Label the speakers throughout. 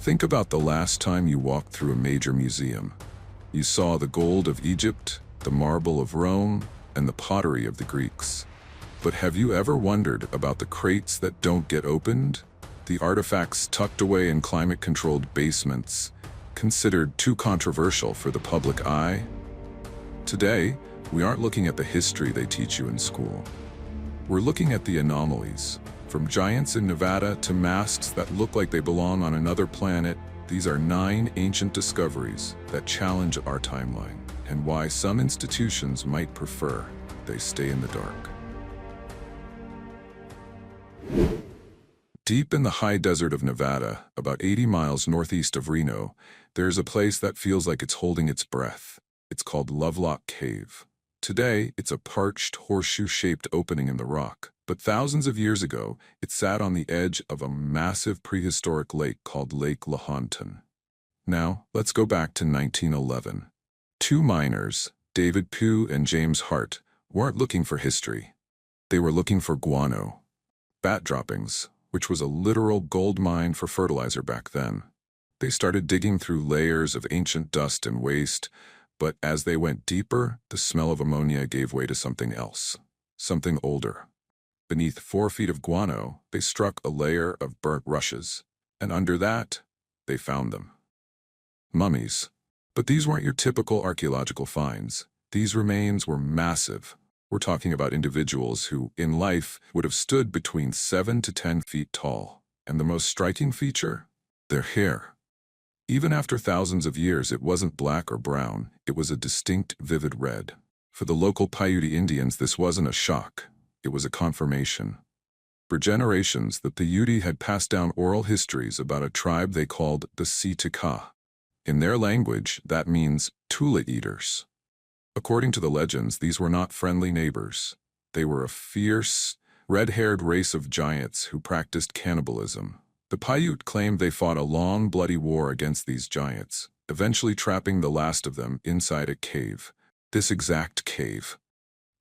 Speaker 1: Think about the last time you walked through a major museum. You saw the gold of Egypt, the marble of Rome, and the pottery of the Greeks. But have you ever wondered about the crates that don't get opened? The artifacts tucked away in climate-controlled basements, considered too controversial for the public eye? Today, we aren't looking at the history they teach you in school. We're looking at the anomalies. From giants in Nevada to masks that look like they belong on another planet, these are 9 ancient discoveries that challenge our timeline, and why some institutions might prefer they stay in the dark. Deep in the high desert of Nevada, about 80 miles northeast of Reno, there's a place that feels like it's holding its breath. It's called Lovelock Cave. Today, it's a parched, horseshoe-shaped opening in the rock. But thousands of years ago, it sat on the edge of a massive prehistoric lake called Lake Lahontan. Now, let's go back to 1911. 2 miners, David Pugh and James Hart, weren't looking for history. They were looking for guano, bat droppings, which was a literal gold mine for fertilizer back then. They started digging through layers of ancient dust and waste, but as they went deeper, the smell of ammonia gave way to something else, something older. Beneath 4 feet of guano, they struck a layer of burnt rushes, and under that, they found them. Mummies. But these weren't your typical archaeological finds. These remains were massive. We're talking about individuals who, in life, would have stood between 7 to 10 feet tall. And the most striking feature? Their hair. Even after thousands of years, it wasn't black or brown. It was a distinct, vivid red. For the local Paiute Indians, this wasn't a shock. It was a confirmation. For generations, the Paiute had passed down oral histories about a tribe they called the Sitka. In their language, that means tula eaters. According to the legends, these were not friendly neighbors. They were a fierce, red-haired race of giants who practiced cannibalism. The Paiute claimed they fought a long, bloody war against these giants, eventually trapping the last of them inside a cave. This exact cave.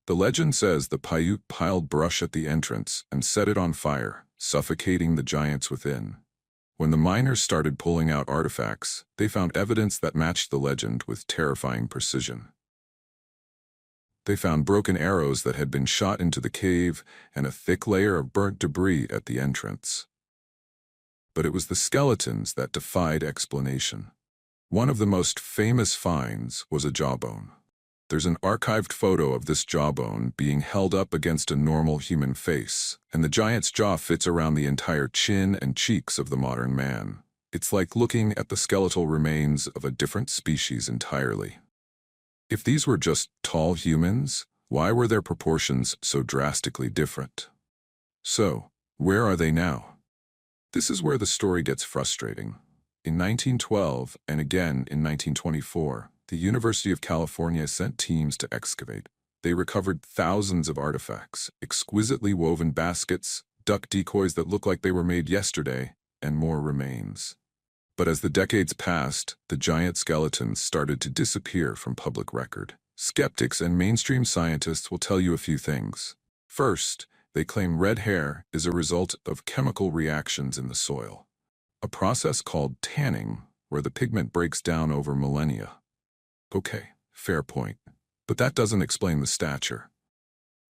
Speaker 1: The legend says the Paiute piled brush at the entrance and set it on fire, suffocating the giants within. When the miners started pulling out artifacts, they found evidence that matched the legend with terrifying precision. They found broken arrows that had been shot into the cave and a thick layer of burnt debris at the entrance. But it was the skeletons that defied explanation. One of the most famous finds was a jawbone. There's an archived photo of this jawbone being held up against a normal human face, and the giant's jaw fits around the entire chin and cheeks of the modern man. It's like looking at the skeletal remains of a different species entirely. If these were just tall humans, why were their proportions so drastically different? So, where are they now? This is where the story gets frustrating. In 1912, and again in 1924, the University of California sent teams to excavate. They recovered thousands of artifacts, exquisitely woven baskets, duck decoys that look like they were made yesterday, and more remains. But as the decades passed, the giant skeletons started to disappear from public record. Skeptics and mainstream scientists will tell you a few things. First, they claim red hair is a result of chemical reactions in the soil, a process called tanning, where the pigment breaks down over millennia. Okay, fair point. But that doesn't explain the stature.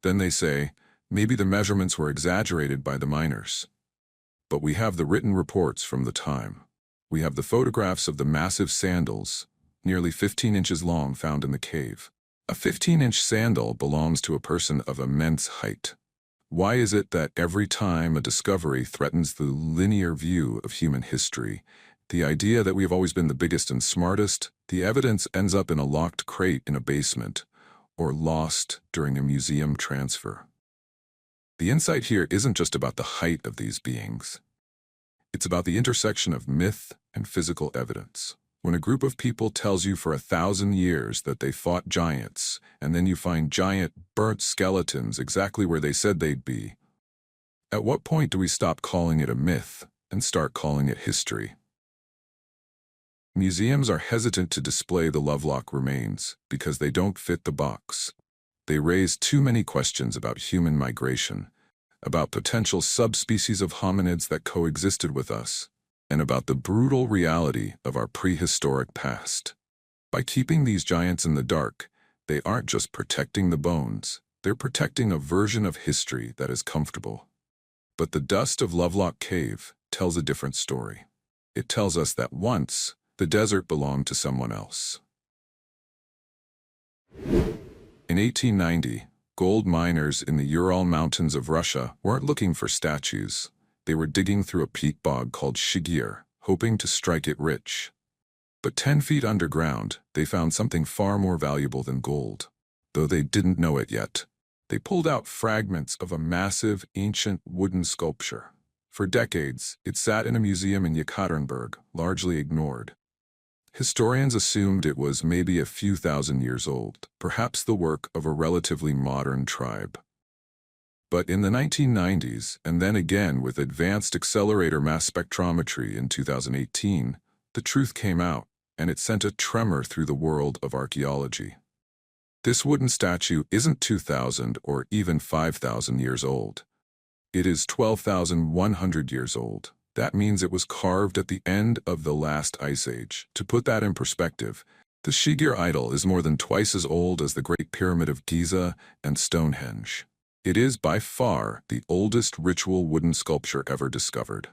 Speaker 1: Then they say, maybe the measurements were exaggerated by the miners. But we have the written reports from the time. We have the photographs of the massive sandals, nearly 15 inches long, found in the cave. A 15-inch sandal belongs to a person of immense height. Why is it that every time a discovery threatens the linear view of human history, the idea that we have always been the biggest and smartest, the evidence ends up in a locked crate in a basement, or lost during a museum transfer? The insight here isn't just about the height of these beings. It's about the intersection of myth and physical evidence. When a group of people tells you for 1,000 years that they fought giants, and then you find giant, burnt skeletons exactly where they said they'd be, at what point do we stop calling it a myth and start calling it history? Museums are hesitant to display the Lovelock remains because they don't fit the box. They raise too many questions about human migration, about potential subspecies of hominids that coexisted with us, and about the brutal reality of our prehistoric past. By keeping these giants in the dark, they aren't just protecting the bones, they're protecting a version of history that is comfortable. But the dust of Lovelock Cave tells a different story. It tells us that once, the desert belonged to someone else. In 1890, gold miners in the Ural Mountains of Russia weren't looking for statues. They were digging through a peat bog called Shigir, hoping to strike it rich. But 10 feet underground, they found something far more valuable than gold. Though they didn't know it yet, they pulled out fragments of a massive, ancient wooden sculpture. For decades, it sat in a museum in Yekaterinburg, largely ignored. Historians assumed it was maybe a few thousand years old, perhaps the work of a relatively modern tribe. But in the 1990s, and then again with advanced accelerator mass spectrometry in 2018, the truth came out, and it sent a tremor through the world of archaeology. This wooden statue isn't 2,000 or even 5,000 years old. It is 12,100 years old. That means it was carved at the end of the last ice age. To put that in perspective, the Shigir idol is more than twice as old as the Great Pyramid of Giza and Stonehenge. It is by far the oldest ritual wooden sculpture ever discovered.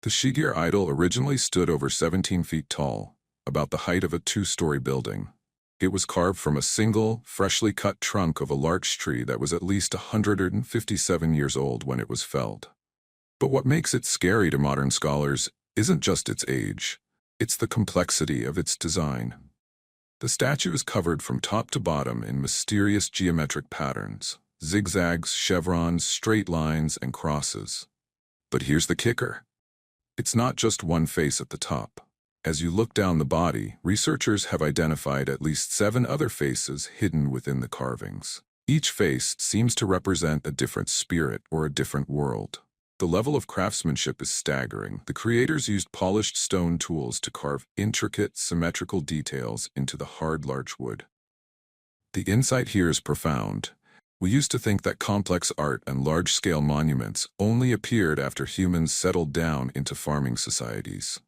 Speaker 1: The Shigir idol originally stood over 17 feet tall, about the height of a 2-story building. It was carved from a single, freshly cut trunk of a larch tree that was at least 157 years old when it was felled. But what makes it scary to modern scholars isn't just its age, it's the complexity of its design. The statue is covered from top to bottom in mysterious geometric patterns, zigzags, chevrons, straight lines, and crosses. But here's the kicker. It's not just one face at the top. As you look down the body, researchers have identified at least 7 other faces hidden within the carvings. Each face seems to represent a different spirit or a different world. The level of craftsmanship is staggering. The creators used polished stone tools to carve intricate, symmetrical details into the hard larch wood. The insight here is profound. We used to think that complex art and large-scale monuments only appeared after humans settled down into farming societies.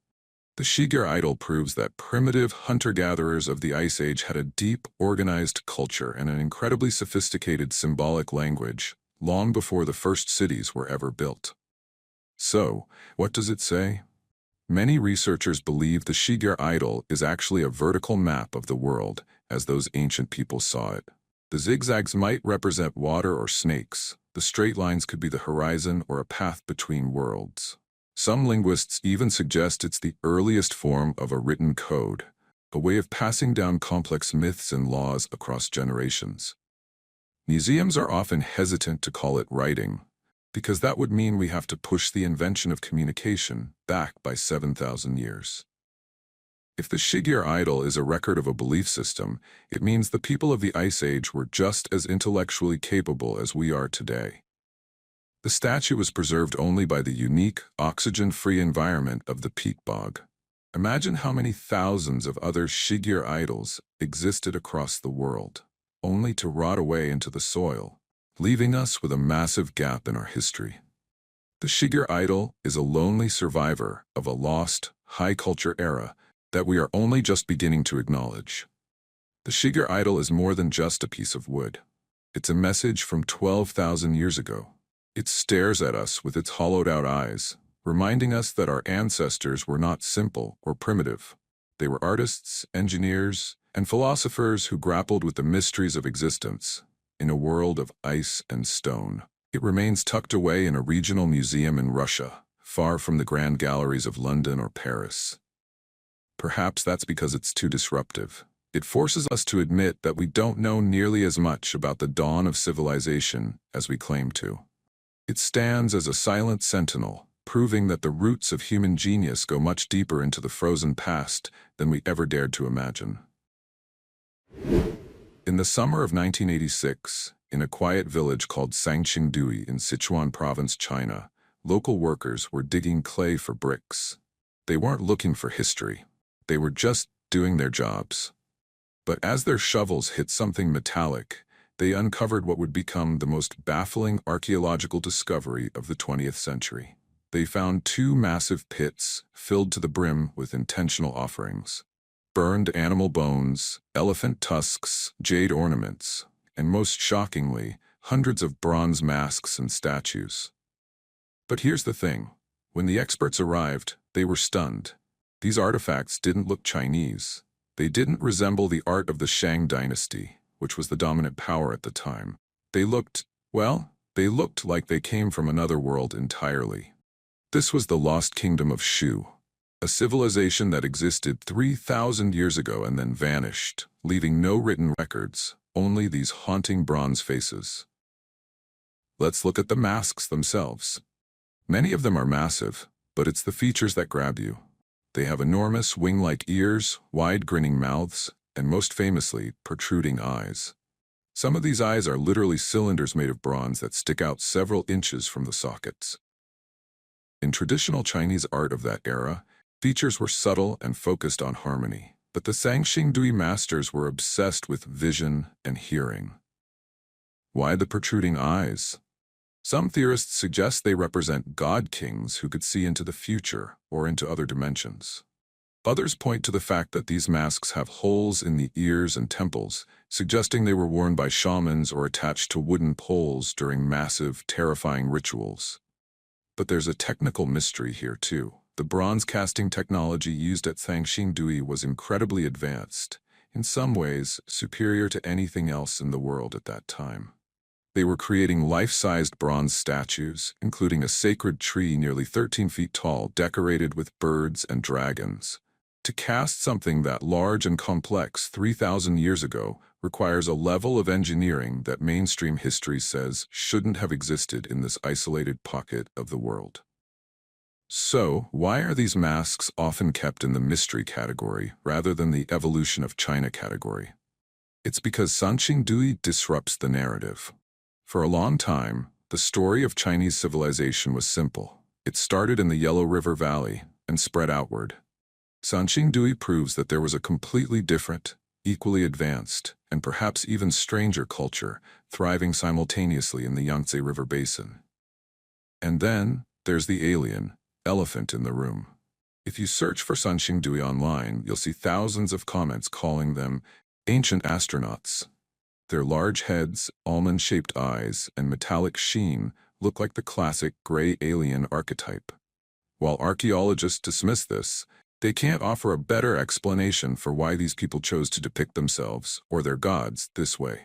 Speaker 1: The Shigir idol proves that primitive hunter-gatherers of the Ice Age had a deep, organized culture and an incredibly sophisticated symbolic language, long before the first cities were ever built. So, what does it say? Many researchers believe the Shigir idol is actually a vertical map of the world, as those ancient people saw it. The zigzags might represent water or snakes. The straight lines could be the horizon or a path between worlds. Some linguists even suggest it's the earliest form of a written code, a way of passing down complex myths and laws across generations. Museums are often hesitant to call it writing, because that would mean we have to push the invention of communication back by 7,000 years. If the Shigir idol is a record of a belief system, it means the people of the Ice Age were just as intellectually capable as we are today. The statue was preserved only by the unique, oxygen-free environment of the peat bog. Imagine how many thousands of other Shigir idols existed across the world, only to rot away into the soil, leaving us with a massive gap in our history. The Shigir idol is a lonely survivor of a lost, high-culture era that we are only just beginning to acknowledge. The Shigir idol is more than just a piece of wood. It's a message from 12,000 years ago. It stares at us with its hollowed-out eyes, reminding us that our ancestors were not simple or primitive. They were artists, engineers, and philosophers who grappled with the mysteries of existence in a world of ice and stone. It remains tucked away in a regional museum in Russia, far from the grand galleries of London or Paris. Perhaps that's because it's too disruptive. It forces us to admit that we don't know nearly as much about the dawn of civilization as we claim to. It stands as a silent sentinel, proving that the roots of human genius go much deeper into the frozen past than we ever dared to imagine. In the summer of 1986, in a quiet village called Sanxingdui in Sichuan province, China, local workers were digging clay for bricks. They weren't looking for history. They were just doing their jobs. But as their shovels hit something metallic, they uncovered what would become the most baffling archaeological discovery of the 20th century. they found two massive pits filled to the brim with intentional offerings. Burned animal bones, elephant tusks, jade ornaments, and most shockingly, hundreds of bronze masks and statues. But here's the thing. When the experts arrived, they were stunned. These artifacts didn't look Chinese. They didn't resemble the art of the Shang dynasty, which was the dominant power at the time. They looked like they came from another world entirely. This was the lost kingdom of Shu, a civilization that existed 3,000 years ago and then vanished, leaving no written records, only these haunting bronze faces. Let's look at the masks themselves. Many of them are massive, but it's the features that grab you. They have enormous wing-like ears, wide grinning mouths, and most famously, protruding eyes. Some of these eyes are literally cylinders made of bronze that stick out several inches from the sockets. In traditional Chinese art of that era, features were subtle and focused on harmony, but the Sanxingdui masters were obsessed with vision and hearing. Why the protruding eyes? Some theorists suggest they represent god-kings who could see into the future or into other dimensions. Others point to the fact that these masks have holes in the ears and temples, suggesting they were worn by shamans or attached to wooden poles during massive, terrifying rituals. But there's a technical mystery here too. The bronze casting technology used at Sanxingdui was incredibly advanced, in some ways superior to anything else in the world at that time. They were creating life-sized bronze statues, including a sacred tree nearly 13 feet tall decorated with birds and dragons. To cast something that large and complex 3,000 years ago requires a level of engineering that mainstream history says shouldn't have existed in this isolated pocket of the world. So, why are these masks often kept in the mystery category rather than the evolution of China category? It's because Sanxingdui disrupts the narrative. For a long time, the story of Chinese civilization was simple. It started in the Yellow River Valley and spread outward. Sanxingdui proves that there was a completely different, equally advanced, and perhaps even stranger culture thriving simultaneously in the Yangtze River basin. And then, there's the alien, elephant in the room. If you search for Sanxingdui online, you'll see thousands of comments calling them ancient astronauts. Their large heads, almond-shaped eyes, and metallic sheen look like the classic gray alien archetype. While archaeologists dismiss this, they can't offer a better explanation for why these people chose to depict themselves, or their gods, this way.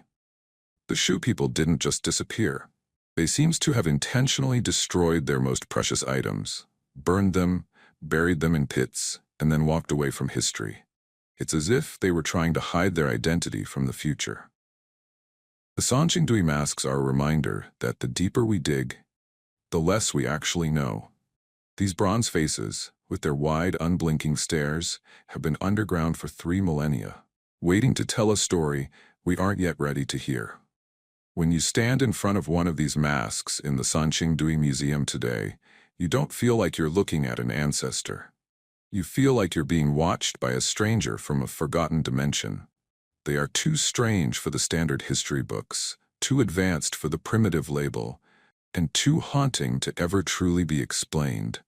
Speaker 1: The Shu people didn't just disappear. They seem to have intentionally destroyed their most precious items, burned them, buried them in pits, and then walked away from history. It's as if they were trying to hide their identity from the future. The Sanxingdui masks are a reminder that the deeper we dig, the less we actually know. These bronze faces, with their wide, unblinking stares, have been underground for 3 millennia, waiting to tell a story we aren't yet ready to hear. When you stand in front of one of these masks in the Sanxingdui Museum today, you don't feel like you're looking at an ancestor. You feel like you're being watched by a stranger from a forgotten dimension. They are too strange for the standard history books, too advanced for the primitive label, and too haunting to ever truly be explained.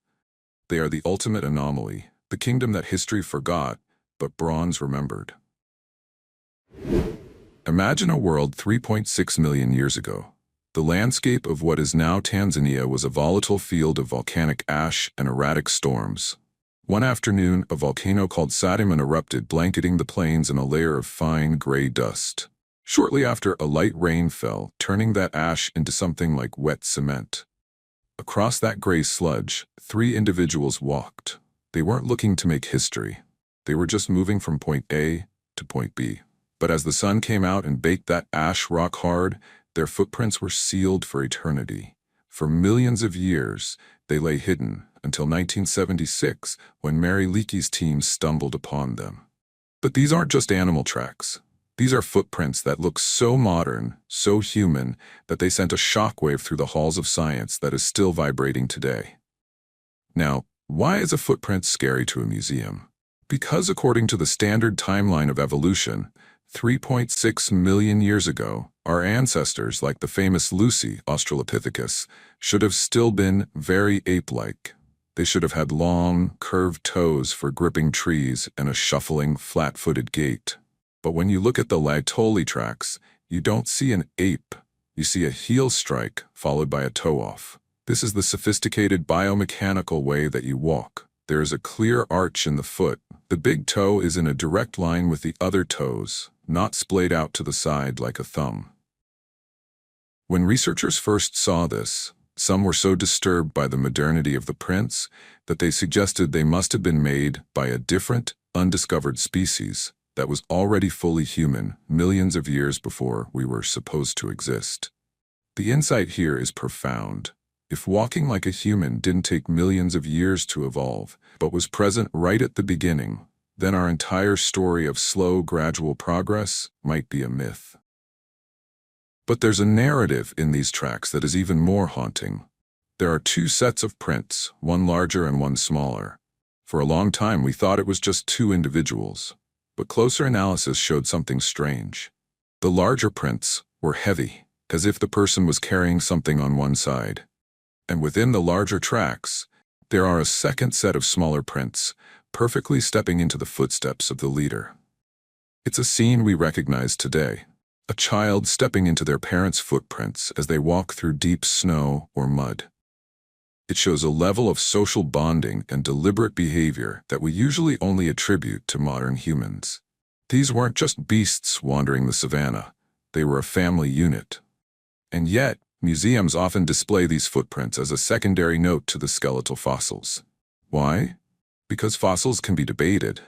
Speaker 1: They are the ultimate anomaly, the kingdom that history forgot, but bronze remembered. Imagine a world 3.6 million years ago. The landscape of what is now Tanzania was a volatile field of volcanic ash and erratic storms. One afternoon, a volcano called Sadiman erupted, blanketing the plains in a layer of fine gray dust. Shortly after, a light rain fell, turning that ash into something like wet cement. Across that gray sludge, 3 individuals walked. They weren't looking to make history. They were just moving from point A to point B. But as the sun came out and baked that ash rock hard, their footprints were sealed for eternity. For millions of years, they lay hidden, until 1976, when Mary Leakey's team stumbled upon them. But these aren't just animal tracks. These are footprints that look so modern, so human, that they sent a shockwave through the halls of science that is still vibrating today. Now, why is a footprint scary to a museum? Because according to the standard timeline of evolution, 3.6 million years ago, our ancestors, like the famous Lucy Australopithecus, should have still been very ape-like. They should have had long, curved toes for gripping trees and a shuffling, flat-footed gait. But when you look at the Laetoli tracks, you don't see an ape. You see a heel strike followed by a toe off. This is the sophisticated biomechanical way that you walk. There is a clear arch in the foot. The big toe is in a direct line with the other toes, not splayed out to the side like a thumb. When researchers first saw this, some were so disturbed by the modernity of the prints that they suggested they must have been made by a different, undiscovered species that was already fully human millions of years before we were supposed to exist. The insight here is profound. If walking like a human didn't take millions of years to evolve, but was present right at the beginning, then our entire story of slow, gradual progress might be a myth. But there's a narrative in these tracks that is even more haunting. There are two sets of prints, one larger and one smaller. For a long time we thought it was just two individuals, but closer analysis showed something strange. The larger prints were heavy, as if the person was carrying something on one side. And within the larger tracks, there are a second set of smaller prints, perfectly stepping into the footsteps of the leader. It's a scene we recognize today. A child stepping into their parents' footprints as they walk through deep snow or mud. It shows a level of social bonding and deliberate behavior that we usually only attribute to modern humans. These weren't just beasts wandering the savannah. They were a family unit. And yet, museums often display these footprints as a secondary note to the skeletal fossils. Why? Because fossils can be debated,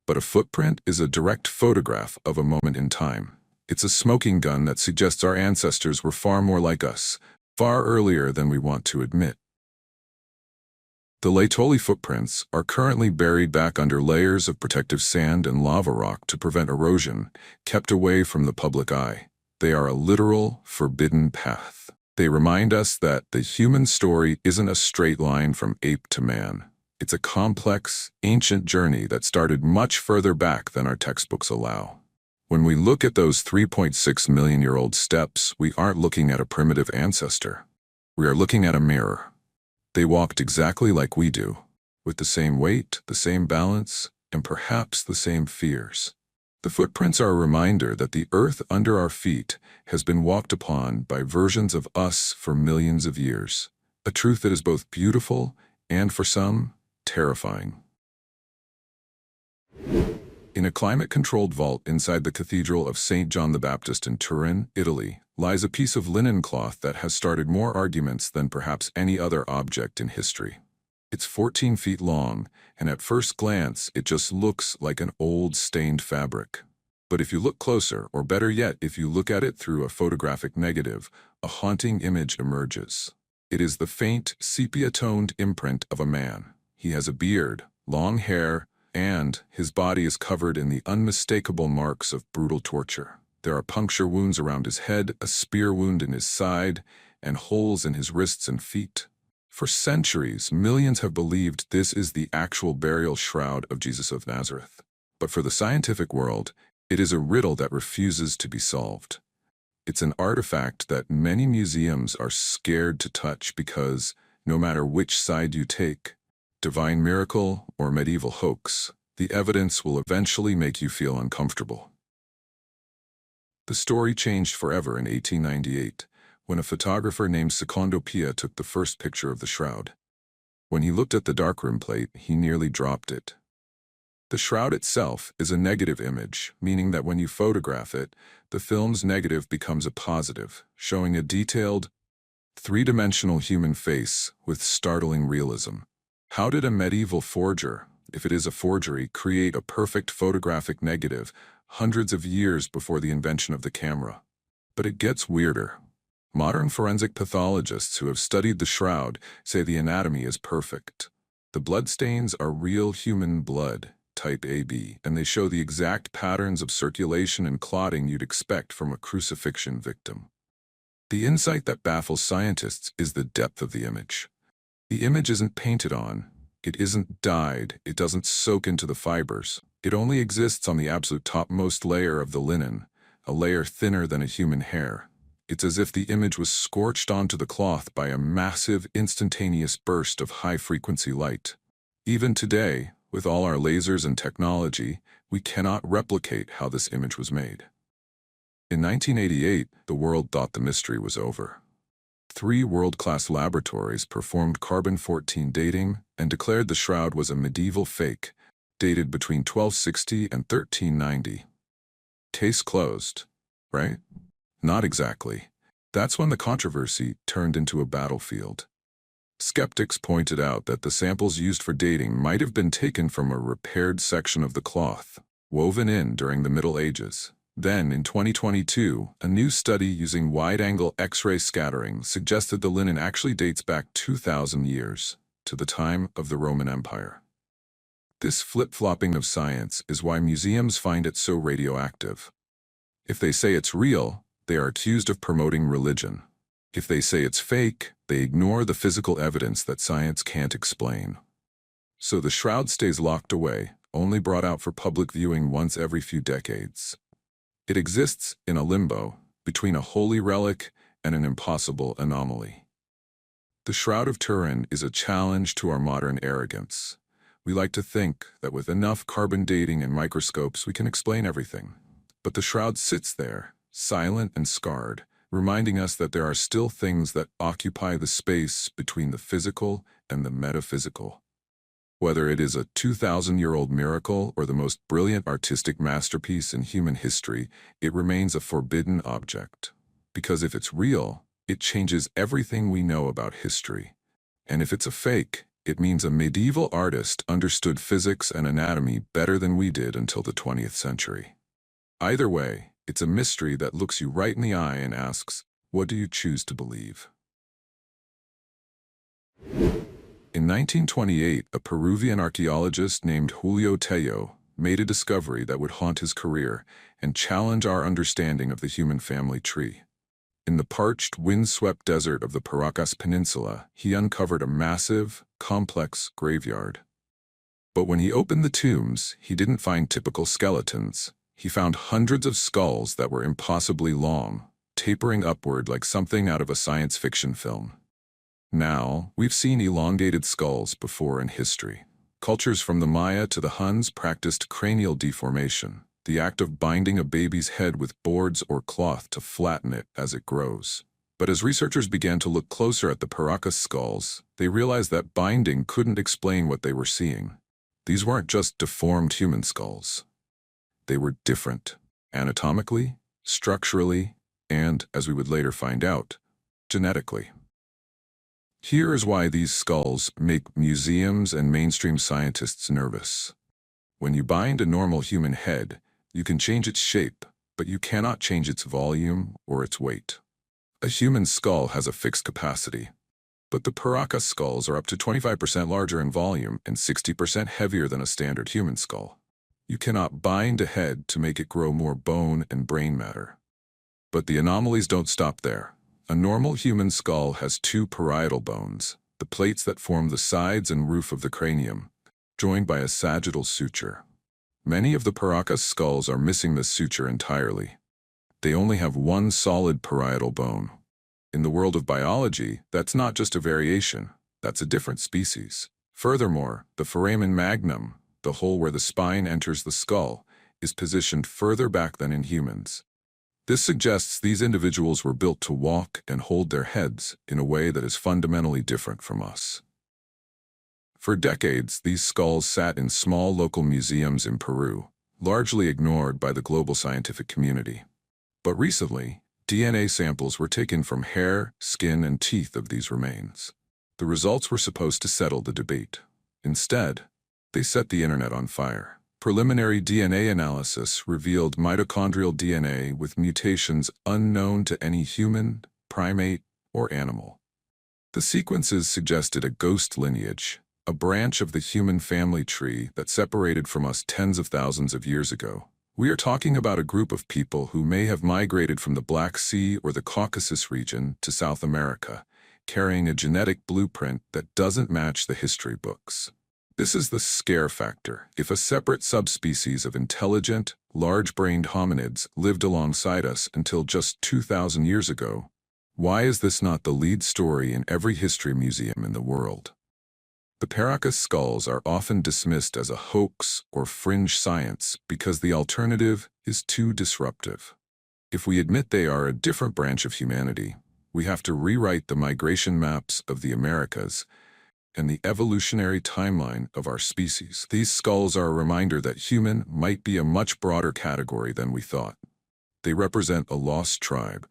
Speaker 1: but a footprint is a direct photograph of a moment in time. It's a smoking gun that suggests our ancestors were far more like us, far earlier than we want to admit. The Laetoli footprints are currently buried back under layers of protective sand and lava rock to prevent erosion, kept away from the public eye. They are a literal, forbidden path. They remind us that the human story isn't a straight line from ape to man. It's a complex, ancient journey that started much further back than our textbooks allow. When we look at those 3.6 million-year-old steps, we aren't looking at a primitive ancestor. We are looking at a mirror. They walked exactly like we do, with the same weight, the same balance, and perhaps the same fears. The footprints are a reminder that the earth under our feet has been walked upon by versions of us for millions of years, a truth that is both beautiful and, for some, terrifying. In a climate-controlled vault inside the Cathedral of St. John the Baptist in Turin, Italy, lies a piece of linen cloth that has started more arguments than perhaps any other object in history. It's 14 feet long, and at first glance it just looks like an old stained fabric. But if you look closer, or better yet, if you look at it through a photographic negative, a haunting image emerges. It is the faint, sepia-toned imprint of a man. He has a beard, long hair, and his body is covered in the unmistakable marks of brutal torture. There are puncture wounds around his head, a spear wound in his side, and holes in his wrists and feet. For centuries, millions have believed this is the actual burial shroud of Jesus of Nazareth. But for the scientific world, it is a riddle that refuses to be solved. It's an artifact that many museums are scared to touch because, no matter which side you take, divine miracle or medieval hoax, the evidence will eventually make you feel uncomfortable. The story changed forever in 1898, when a photographer named Secondo Pia took the first picture of the shroud. When he looked at the darkroom plate, he nearly dropped it. The shroud itself is a negative image, meaning that when you photograph it, the film's negative becomes a positive, showing a detailed, three-dimensional human face with startling realism. How did a medieval forger, if it is a forgery, create a perfect photographic negative hundreds of years before the invention of the camera? But it gets weirder. Modern forensic pathologists who have studied the shroud say the anatomy is perfect. The bloodstains are real human blood, type AB, and they show the exact patterns of circulation and clotting you'd expect from a crucifixion victim. The insight that baffles scientists is the depth of the image. The image isn't painted on, it isn't dyed, it doesn't soak into the fibers. It only exists on the absolute topmost layer of the linen, a layer thinner than a human hair. It's as if the image was scorched onto the cloth by a massive, instantaneous burst of high-frequency light. Even today, with all our lasers and technology, we cannot replicate how this image was made. In 1988, the world thought the mystery was over. 3 world-class laboratories performed carbon-14 dating and declared the shroud was a medieval fake, dated between 1260 and 1390. Case closed, right? Not exactly. That's when the controversy turned into a battlefield. Skeptics pointed out that the samples used for dating might have been taken from a repaired section of the cloth, woven in during the Middle Ages. Then, in 2022, a new study using wide-angle X-ray scattering suggested the linen actually dates back 2,000 years, to the time of the Roman Empire. This flip-flopping of science is why museums find it so radioactive. If they say it's real, they are accused of promoting religion. If they say it's fake, they ignore the physical evidence that science can't explain. So the shroud stays locked away, only brought out for public viewing once every few decades. It exists in a limbo, between a holy relic and an impossible anomaly. The Shroud of Turin is a challenge to our modern arrogance. We like to think that with enough carbon dating and microscopes we can explain everything. But the shroud sits there, silent and scarred, reminding us that there are still things that occupy the space between the physical and the metaphysical. Whether it is a 2,000-year-old miracle or the most brilliant artistic masterpiece in human history, it remains a forbidden object. Because if it's real, it changes everything we know about history. And if it's a fake, it means a medieval artist understood physics and anatomy better than we did until the 20th century. Either way, it's a mystery that looks you right in the eye and asks, what do you choose to believe? In 1928, a Peruvian archaeologist named Julio Tello made a discovery that would haunt his career and challenge our understanding of the human family tree. In the parched, wind-swept desert of the Paracas Peninsula, he uncovered a massive, complex graveyard. But when he opened the tombs, he didn't find typical skeletons. He found hundreds of skulls that were impossibly long, tapering upward like something out of a science fiction film. Now, we've seen elongated skulls before in history. Cultures from the Maya to the Huns practiced cranial deformation, the act of binding a baby's head with boards or cloth to flatten it as it grows. But as researchers began to look closer at the Paracas skulls, they realized that binding couldn't explain what they were seeing. These weren't just deformed human skulls. They were different, anatomically, structurally, and, as we would later find out, genetically. Here is why these skulls make museums and mainstream scientists nervous. When you bind a normal human head, you can change its shape, but you cannot change its volume or its weight. A human skull has a fixed capacity, but the Paracas skulls are up to 25% larger in volume and 60% heavier than a standard human skull. You cannot bind a head to make it grow more bone and brain matter. But the anomalies don't stop there. A normal human skull has 2 parietal bones, the plates that form the sides and roof of the cranium, joined by a sagittal suture. Many of the Paracas skulls are missing this suture entirely. They only have 1 solid parietal bone. In the world of biology, that's not just a variation, that's a different species. Furthermore, the foramen magnum, the hole where the spine enters the skull, is positioned further back than in humans. This suggests these individuals were built to walk and hold their heads in a way that is fundamentally different from us. For decades, these skulls sat in small local museums in Peru, largely ignored by the global scientific community. But recently, DNA samples were taken from hair, skin, and teeth of these remains. The results were supposed to settle the debate. Instead, they set the internet on fire. Preliminary DNA analysis revealed mitochondrial DNA with mutations unknown to any human, primate, or animal. The sequences suggested a ghost lineage, a branch of the human family tree that separated from us tens of thousands of years ago. We are talking about a group of people who may have migrated from the Black Sea or the Caucasus region to South America, carrying a genetic blueprint that doesn't match the history books. This is the scare factor. If a separate subspecies of intelligent, large-brained hominids lived alongside us until just 2,000 years ago, why is this not the lead story in every history museum in the world? The Paracas skulls are often dismissed as a hoax or fringe science because the alternative is too disruptive. If we admit they are a different branch of humanity, we have to rewrite the migration maps of the Americas and the evolutionary timeline of our species. These skulls are a reminder that human might be a much broader category than we thought. They represent a lost tribe,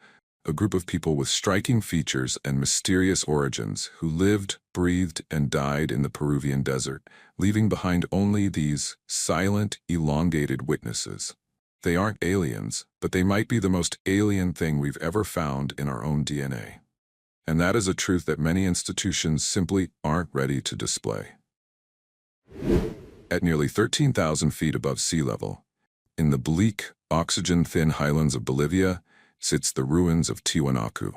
Speaker 1: a group of people with striking features and mysterious origins who lived, breathed, and died in the Peruvian desert, leaving behind only these silent, elongated witnesses. They aren't aliens, but they might be the most alien thing we've ever found in our own DNA. And that is a truth that many institutions simply aren't ready to display. At nearly 13,000 feet above sea level, in the bleak, oxygen-thin highlands of Bolivia, sits the ruins of Tiwanaku.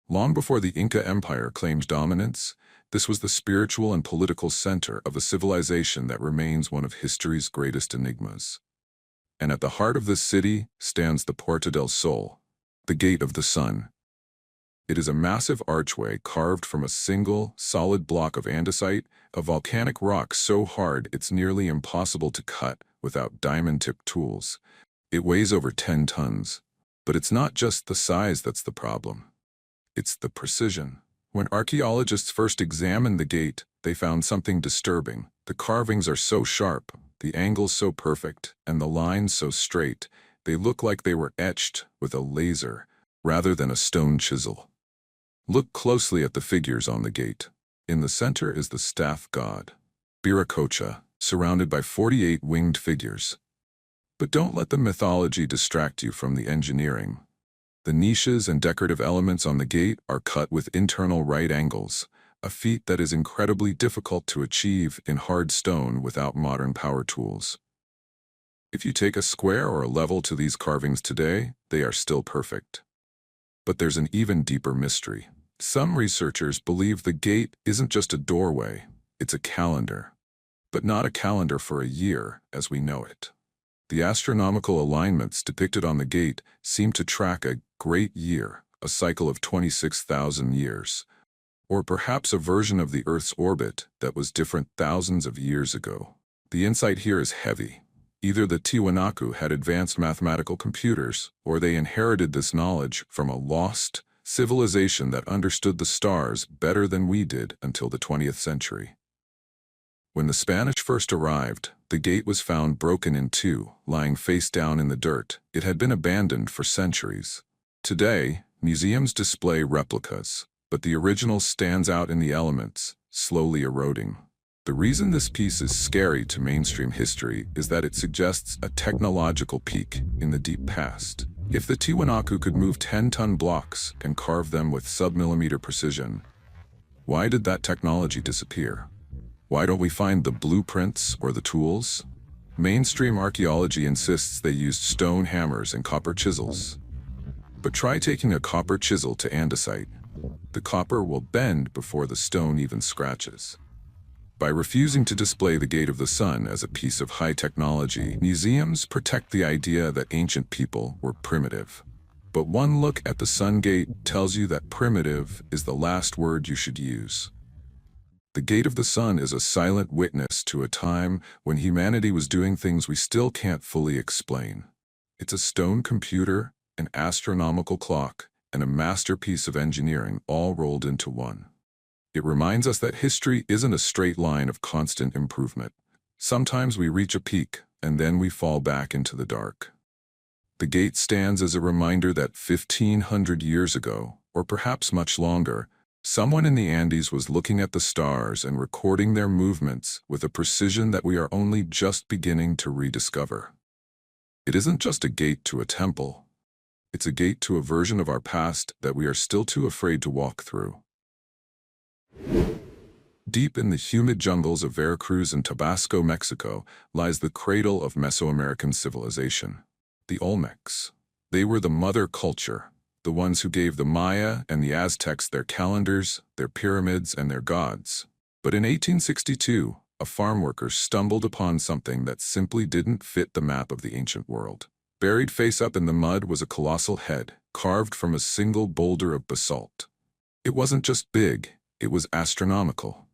Speaker 1: Long before the Inca Empire claimed dominance, this was the spiritual and political center of a civilization that remains one of history's greatest enigmas. And at the heart of this city stands the Puerta del Sol, the Gate of the Sun. It is a massive archway carved from a single, solid block of andesite, a volcanic rock so hard it's nearly impossible to cut without diamond-tipped tools. It weighs over 10 tons. But it's not just the size that's the problem. It's the precision. When archaeologists first examined the gate, they found something disturbing. The carvings are so sharp, the angles so perfect, and the lines so straight, they look like they were etched with a laser rather than a stone chisel. Look closely at the figures on the gate. In the center is the staff god, Viracocha, surrounded by 48 winged figures. But don't let the mythology distract you from the engineering. The niches and decorative elements on the gate are cut with internal right angles, a feat that is incredibly difficult to achieve in hard stone without modern power tools. If you take a square or a level to these carvings today, they are still perfect. But there's an even deeper mystery. Some researchers believe the gate isn't just a doorway, it's a calendar. But not a calendar for a year as we know it. The astronomical alignments depicted on the gate seem to track a great year, a cycle of 26,000 years, or perhaps a version of the Earth's orbit that was different thousands of years ago. The insight here is heavy. Either the Tiwanaku had advanced mathematical computers, or they inherited this knowledge from a lost civilization that understood the stars better than we did until the 20th century. When the Spanish first arrived, the gate was found broken in two, lying face down in the dirt. It had been abandoned for centuries. Today, museums display replicas, but the original stands out in the elements, slowly eroding. The reason this piece is scary to mainstream history is that it suggests a technological peak in the deep past. If the Tiwanaku could move 10-ton blocks and carve them with sub-millimeter precision, why did that technology disappear? Why don't we find the blueprints or the tools? Mainstream archaeology insists they used stone hammers and copper chisels. But try taking a copper chisel to andesite. The copper will bend before the stone even scratches. By refusing to display the Gate of the Sun as a piece of high technology, museums protect the idea that ancient people were primitive. But one look at the Sun Gate tells you that primitive is the last word you should use. The Gate of the Sun is a silent witness to a time when humanity was doing things we still can't fully explain. It's a stone computer, an astronomical clock, and a masterpiece of engineering all rolled into one. It reminds us that history isn't a straight line of constant improvement. Sometimes we reach a peak, and then we fall back into the dark. The gate stands as a reminder that 1,500 years ago, or perhaps much longer, someone in the Andes was looking at the stars and recording their movements with a precision that we are only just beginning to rediscover. It isn't just a gate to a temple. It's a gate to a version of our past that we are still too afraid to walk through. Deep in the humid jungles of Veracruz and Tabasco, Mexico, lies the cradle of Mesoamerican civilization, the Olmecs. They were the mother culture, the ones who gave the Maya and the Aztecs their calendars, their pyramids, and their gods. But in 1862, a farm worker stumbled upon something that simply didn't fit the map of the ancient world. Buried face up in the mud was a colossal head, carved from a single boulder of basalt. It wasn't just big, it was astronomical.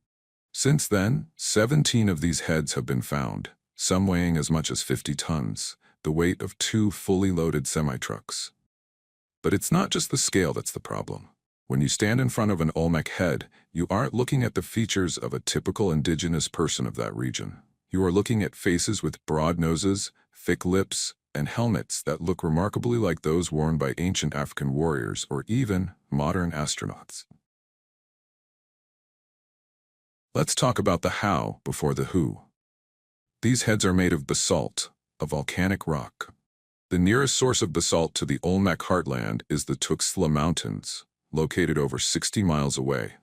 Speaker 1: Since then, 17 of these heads have been found, some weighing as much as 50 tons, the weight of 2 fully loaded semi-trucks. But it's not just the scale that's the problem. When you stand in front of an Olmec head, you aren't looking at the features of a typical indigenous person of that region. You are looking at faces with broad noses, thick lips, and helmets that look remarkably like those worn by ancient African warriors or even modern astronauts. Let's talk about the how before the who. These heads are made of basalt, a volcanic rock. The nearest source of basalt to the Olmec heartland is the Tuxtla Mountains, located over 60 miles away.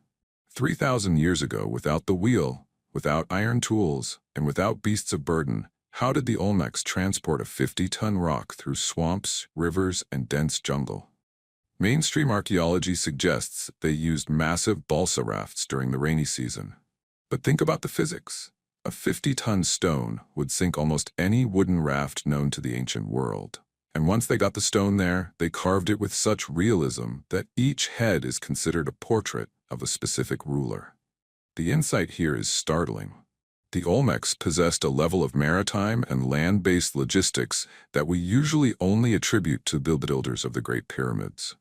Speaker 1: 3,000 years ago, without the wheel, without iron tools, and without beasts of burden, how did the Olmecs transport a 50-ton rock through swamps, rivers, and dense jungle? Mainstream archaeology suggests they used massive balsa rafts during the rainy season. But think about the physics. A 50-ton stone would sink almost any wooden raft known to the ancient world. And once they got the stone there, they carved it with such realism that each head is considered a portrait of a specific ruler. The insight here is startling. The Olmecs possessed a level of maritime and land-based logistics that we usually only attribute to the builders of the Great Pyramids.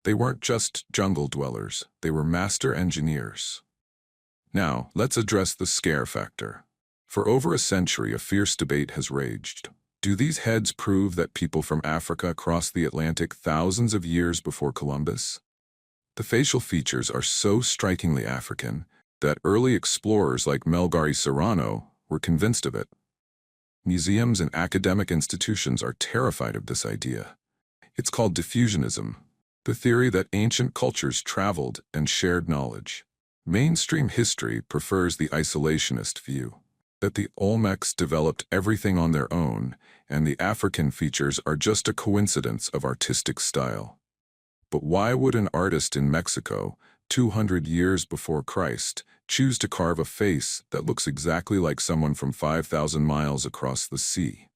Speaker 1: They weren't just jungle dwellers, they were master engineers. Now, let's address the scare factor. For over a century, a fierce debate has raged. Do these heads prove that people from Africa crossed the Atlantic thousands of years before Columbus? The facial features are so strikingly African that early explorers like Melgari Serrano were convinced of it. Museums and academic institutions are terrified of this idea. It's called diffusionism, the theory that ancient cultures traveled and shared knowledge. Mainstream history prefers the isolationist view, that the Olmecs developed everything on their own, and the African features are just a coincidence of artistic style. But why would an artist in Mexico, 200 years before Christ, choose to carve a face that looks exactly like someone from 5,000 miles across the sea?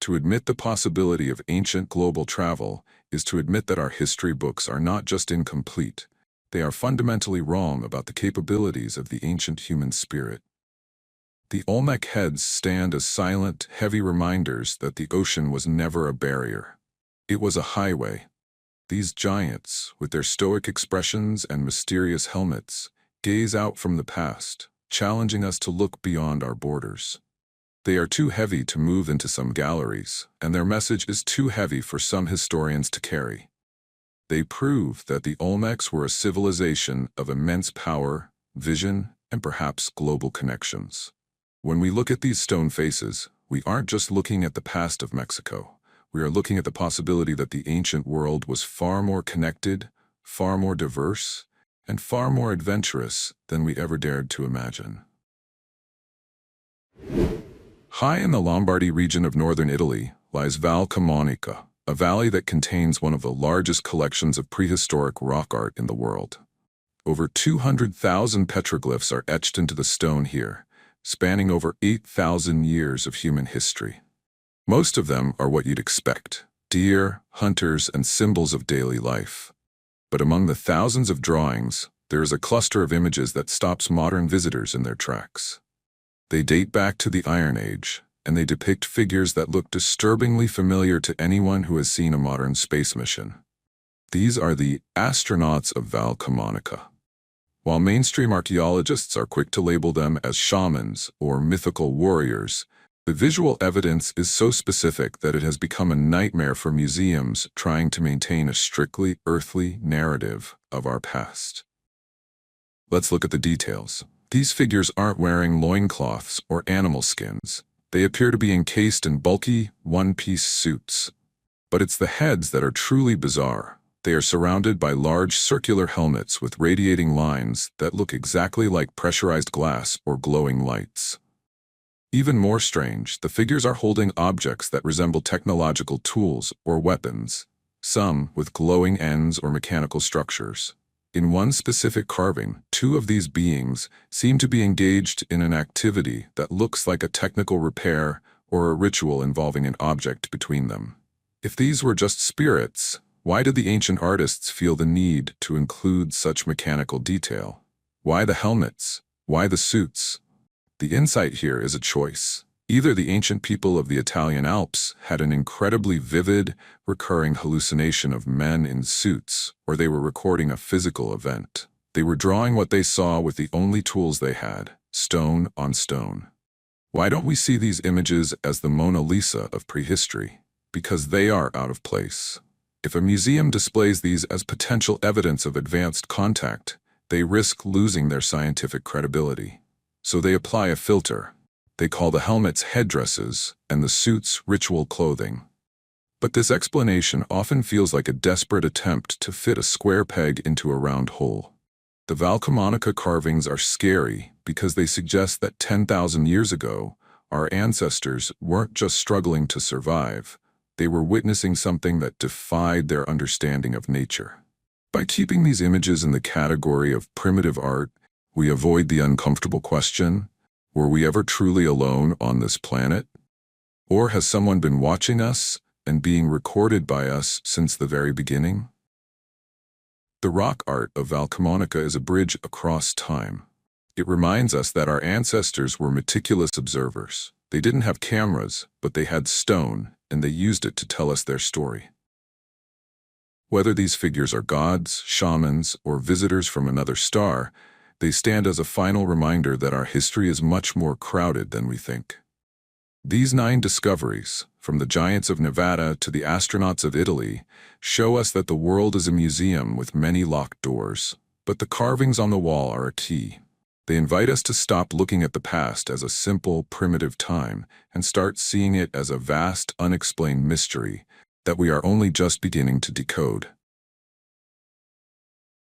Speaker 1: To admit the possibility of ancient global travel is to admit that our history books are not just incomplete, they are fundamentally wrong about the capabilities of the ancient human spirit. The Olmec heads stand as silent, heavy reminders that the ocean was never a barrier. It was a highway. These giants, with their stoic expressions and mysterious helmets, gaze out from the past, challenging us to look beyond our borders. They are too heavy to move into some galleries, and their message is too heavy for some historians to carry. They prove that the Olmecs were a civilization of immense power, vision, and perhaps global connections. When we look at these stone faces, we aren't just looking at the past of Mexico. We are looking at the possibility that the ancient world was far more connected, far more diverse, and far more adventurous than we ever dared to imagine. High in the Lombardy region of northern Italy lies Val Camonica, a valley that contains one of the largest collections of prehistoric rock art in the world. Over 200,000 petroglyphs are etched into the stone here, spanning over 8,000 years of human history. Most of them are what you'd expect: deer, hunters, and symbols of daily life. But among the thousands of drawings, there is a cluster of images that stops modern visitors in their tracks. They date back to the Iron Age, and they depict figures that look disturbingly familiar to anyone who has seen a modern space mission. These are the astronauts of Val Camonica. While mainstream archaeologists are quick to label them as shamans or mythical warriors, the visual evidence is so specific that it has become a nightmare for museums trying to maintain a strictly earthly narrative of our past. Let's look at the details. These figures aren't wearing loincloths or animal skins. They appear to be encased in bulky, one-piece suits. But it's the heads that are truly bizarre. They are surrounded by large circular helmets with radiating lines that look exactly like pressurized glass or glowing lights. Even more strange, the figures are holding objects that resemble technological tools or weapons, some with glowing ends or mechanical structures. In one specific carving, two of these beings seem to be engaged in an activity that looks like a technical repair or a ritual involving an object between them. If these were just spirits, why did the ancient artists feel the need to include such mechanical detail? Why the helmets? Why the suits? The insight here is a choice. Either the ancient people of the Italian Alps had an incredibly vivid, recurring hallucination of men in suits, or they were recording a physical event. They were drawing what they saw with the only tools they had, stone on stone. Why don't we see these images as the Mona Lisa of prehistory? Because they are out of place. If a museum displays these as potential evidence of advanced contact, they risk losing their scientific credibility. So they apply a filter. They call the helmets headdresses and the suits ritual clothing. But this explanation often feels like a desperate attempt to fit a square peg into a round hole. The Camonica carvings are scary because they suggest that 10,000 years ago, our ancestors weren't just struggling to survive, they were witnessing something that defied their understanding of nature. By keeping these images in the category of primitive art, we avoid the uncomfortable question, were we ever truly alone on this planet? Or has someone been watching us and being recorded by us since the very beginning? The rock art of Camonica is a bridge across time. It reminds us that our ancestors were meticulous observers. They didn't have cameras, but they had stone, and they used it to tell us their story. Whether these figures are gods, shamans, or visitors from another star, they stand as a final reminder that our history is much more crowded than we think. These 9 discoveries, from the giants of Nevada to the astronauts of Italy, show us that the world is a museum with many locked doors. But the carvings on the wall are a key. They invite us to stop looking at the past as a simple, primitive time and start seeing it as a vast, unexplained mystery that we are only just beginning to decode.